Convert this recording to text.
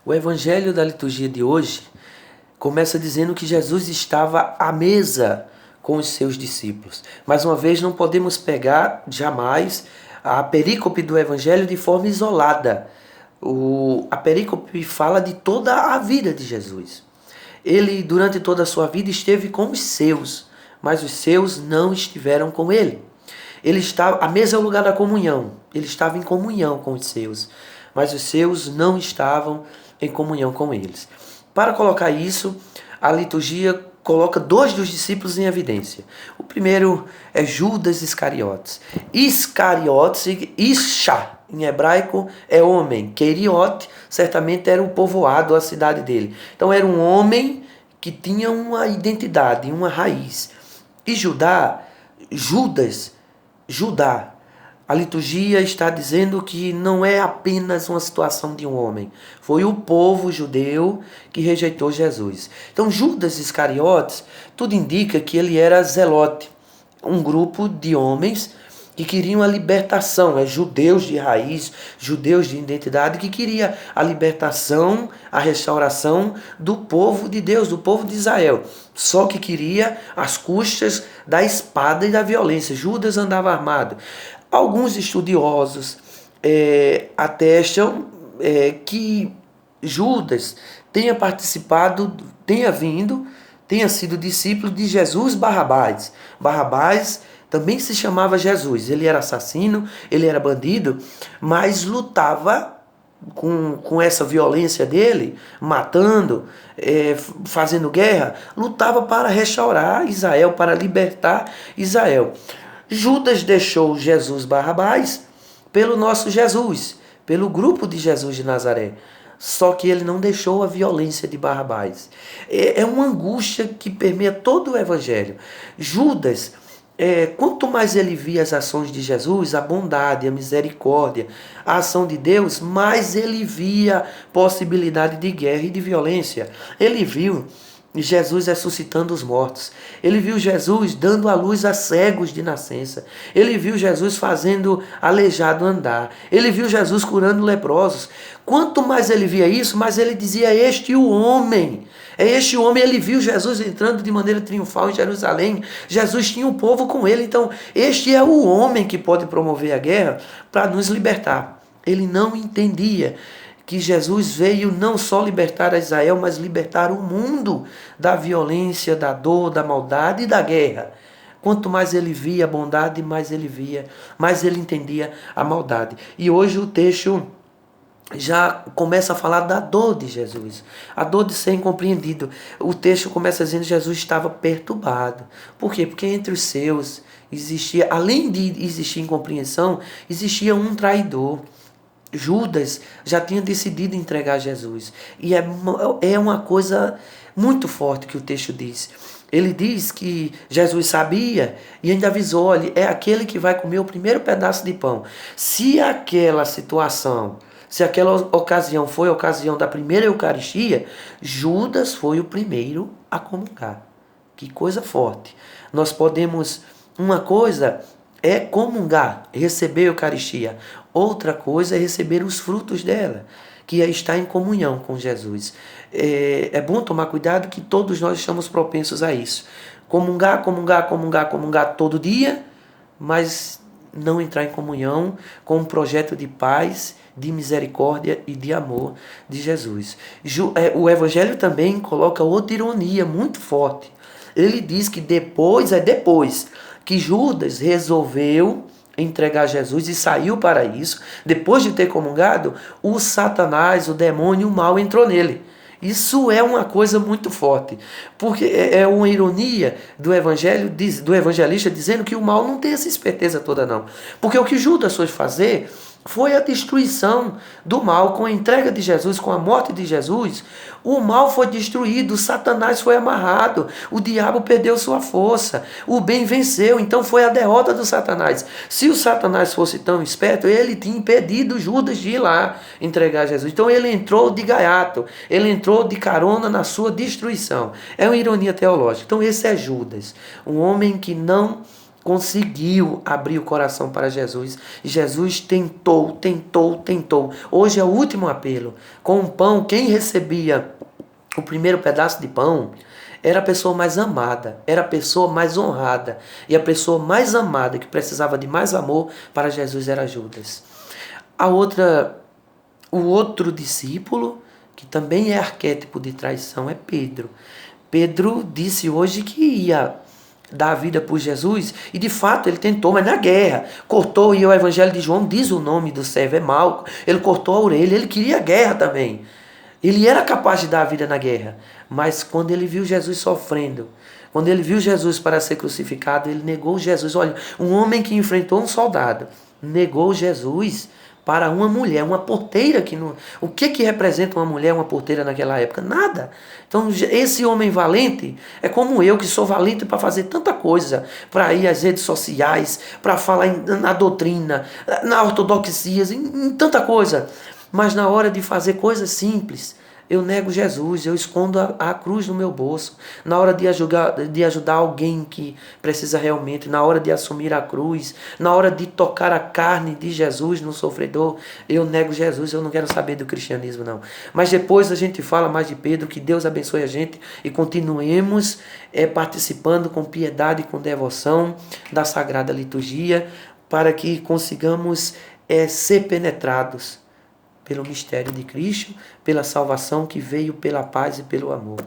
O evangelho da liturgia de hoje começa dizendo que Jesus estava à mesa com os seus discípulos. Mais uma vez, não podemos pegar jamais a perícope do evangelho de forma isolada. A perícope fala de toda a vida de Jesus. Ele, durante toda a sua vida, esteve com os seus, mas os seus não estiveram com ele. A mesa é o lugar da comunhão. Ele estava em comunhão com os seus, mas os seus não estavam em comunhão com eles. Para colocar isso, a liturgia coloca dois dos discípulos em evidência. O primeiro é Judas Iscariotes. Iscariotes, Isha, em hebraico, é homem. Keriote, certamente era o povoado, a cidade dele. Então era um homem que tinha uma identidade, uma raiz. E Judá, a liturgia está dizendo que não é apenas uma situação de um homem. Foi o povo judeu que rejeitou Jesus. Então Judas Iscariotes, tudo indica que ele era zelote. Um grupo de homens que queriam a libertação, judeus de raiz, judeus de identidade, que queria a libertação, a restauração do povo de Deus, do povo de Israel. Só que queria às custas da espada e da violência. Judas andava armado. Alguns estudiosos atestam que Judas tenha sido discípulo de Jesus Barrabás. Barrabás também se chamava Jesus. Ele era assassino, ele era bandido, mas lutava com essa violência dele, matando, fazendo guerra, lutava para restaurar Israel, para libertar Israel. Judas deixou Jesus Barrabás pelo nosso Jesus, pelo grupo de Jesus de Nazaré. Só que ele não deixou a violência de Barrabás. É uma angústia que permeia todo o evangelho. Judas, quanto mais ele via as ações de Jesus, a bondade, a misericórdia, a ação de Deus, mais ele via possibilidade de guerra e de violência. Ele viu Jesus ressuscitando os mortos. Ele viu Jesus dando a luz a cegos de nascença. Ele viu Jesus fazendo aleijado andar. Ele viu Jesus curando leprosos. Quanto mais ele via isso, mais ele dizia: este o homem. É este homem. Ele viu Jesus entrando de maneira triunfal em Jerusalém. Jesus tinha um povo com ele. Então, este é o homem que pode promover a guerra para nos libertar. Ele não entendia que Jesus veio não só libertar a Israel, mas libertar o mundo da violência, da dor, da maldade e da guerra. Quanto mais ele via a bondade, mais ele entendia a maldade. E hoje o texto já começa a falar da dor de Jesus, a dor de ser incompreendido. O texto começa dizendo que Jesus estava perturbado. Por quê? Porque entre os seus existia, além de existir incompreensão, existia um traidor. Judas já tinha decidido entregar Jesus. E é uma coisa muito forte que o texto diz. Ele diz que Jesus sabia e ainda avisou: olha, é aquele que vai comer o primeiro pedaço de pão. Se aquela ocasião foi a ocasião da primeira Eucaristia, Judas foi o primeiro a comungar. Que coisa forte. Nós podemos... Uma coisa é comungar, receber a Eucaristia. Outra coisa é receber os frutos dela, que é estar em comunhão com Jesus. É bom tomar cuidado que todos nós estamos propensos a isso. Comungar todo dia, mas não entrar em comunhão com um projeto de paz, de misericórdia e de amor de Jesus. O Evangelho também coloca outra ironia muito forte. Ele diz que depois que Judas resolveu entregar Jesus e saiu para isso, depois de ter comungado, o Satanás, o demônio, o mal entrou nele. Isso é uma coisa muito forte, porque é uma ironia do evangelho, do evangelista dizendo que o mal não tem essa esperteza toda não. Porque o que Judas foi fazer foi a destruição do mal. Com a entrega de Jesus, com a morte de Jesus, o mal foi destruído, o Satanás foi amarrado, o diabo perdeu sua força, o bem venceu. Então foi a derrota do Satanás. Se o Satanás fosse tão esperto, ele tinha impedido Judas de ir lá entregar Jesus. Então ele entrou de gaiato, ele entrou de carona na sua destruição. É uma ironia teológica. Então esse é Judas, um homem que não conseguiu abrir o coração para Jesus. Jesus tentou. Hoje é o último apelo. Com o pão, quem recebia o primeiro pedaço de pão era a pessoa mais amada, era a pessoa mais honrada. E a pessoa mais amada, que precisava de mais amor para Jesus, era Judas. O outro discípulo, que também é arquétipo de traição, é Pedro. Pedro disse hoje que ia dar a vida por Jesus, e de fato ele tentou, mas na guerra, cortou, e o Evangelho de João diz o nome do servo, é Malco, ele cortou a orelha, ele queria guerra também. Ele era capaz de dar a vida na guerra, mas quando ele viu Jesus sofrendo, quando ele viu Jesus para ser crucificado, ele negou Jesus. Olha, um homem que enfrentou um soldado, negou Jesus para uma mulher, uma porteira que não... O que representa uma mulher, uma porteira naquela época? Nada. Então, esse homem valente é como eu, que sou valente para fazer tanta coisa, para ir às redes sociais, para falar na doutrina, na ortodoxia, em tanta coisa. Mas na hora de fazer coisas simples, eu nego Jesus, eu escondo a cruz no meu bolso. Na hora de ajudar alguém que precisa realmente, na hora de assumir a cruz, na hora de tocar a carne de Jesus no sofredor, eu nego Jesus, eu não quero saber do cristianismo não. Mas depois a gente fala mais de Pedro, que Deus abençoe a gente e continuemos participando com piedade e com devoção da Sagrada Liturgia, para que consigamos ser penetrados pelo mistério de Cristo, pela salvação que veio pela paz e pelo amor.